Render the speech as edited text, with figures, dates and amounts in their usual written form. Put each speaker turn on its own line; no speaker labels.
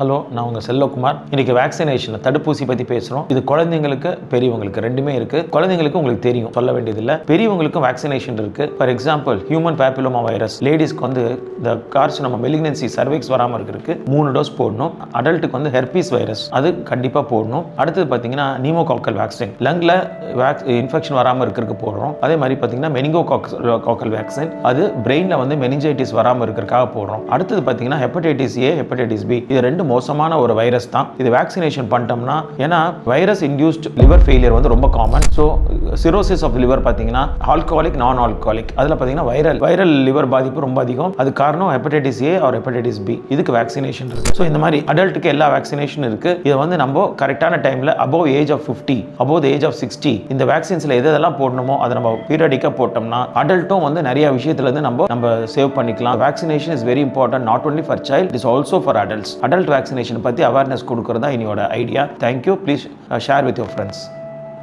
Hello, நான் உங்கள் செல்வகுமார். இன்னைக்கு வேக்சினேஷன் தடுப்பூசி பற்றி பேசுகிறோம். இது குழந்தைங்களுக்கு பெரியவங்களுக்கு ரெண்டுமே இருக்குது. குழந்தைங்களுக்கு உங்களுக்கு தெரியும், சொல்ல வேண்டியதில்லை. பெரியவங்களுக்கும் வேக்சினேஷன் இருக்குது. For example human papilloma virus லேடிஸ்க்கு வந்து இந்த கார்சினோமா மெலிக்னன்சி சர்விக்ஸ் வராமல் இருக்கிறதுக்கு 3 டோஸ் போடணும். அடல்ட்டுக்கு வந்து ஹெர்பீஸ் வைரஸ் அது கண்டிப்பாக போடணும். அடுத்தது பார்த்தீங்கன்னா நிமோகாக்கல் வேக்சின் லங்கில் இன்ஃபெக்ஷன் வராமல் இருக்கிறதுக்கு போடுறோம். அதே மாதிரி பார்த்தீங்கன்னா மெனிங்கோகாக்கல் வேக்சின் அது பிரெயினில் வந்து மெனிஞ்சைட்டிஸ் வராமல் இருக்கிறதுக்காக போடுறோம். அடுத்தது பார்த்தீங்கன்னா ஹெப்படைட்டிஸ் ஏ, ஹெப்படைட்டிஸ் பி, இது ரெண்டு மோசமான ஒரு வைரஸ் தான். இது வேக்சினேஷன் பண்ணிட்டோம்னா, ஏன்னா வைரஸ் இன்டியூஸ்ட் லிவர் ஃபெயிலியர் வந்து ரொம்ப common. So cirrhosis of liver பார்த்தீங்கன்னா ஆல்கஹாலிக், நான் ஆல்கஹாலிக், அதில் பார்த்தீங்கன்னா வைரல் லிவர் பாதிப்பு ரொம்ப அதிகம். அது காரணம் hepatitis A or hepatitis B. இதுக்கு வேக்சினேஷன் இருக்கு. ஸோ இந்த மாதிரி அடல்ட்டுக்கு எல்லா வேக்சினேஷன் இருக்கு. இதை வந்து நம்ம கரெக்டான டைம்ல above age of 50, above age of 60 இந்த வேக்சின்ஸ்ல எதெல்லாம் போடணுமோ அதை நம்ம பீரியடிக்கா போட்டோம்னா அடல்ட்டும் வந்து நிறைய விஷயத்துல இருந்து நம்ம சேவ் பண்ணிக்கலாம். Vaccination is very important, not only for child, it is also for adults. Adult vaccination பத்தி அவேர்னஸ் கொடுக்கறதா என்னோட idea. Thank you. Please share with your friends.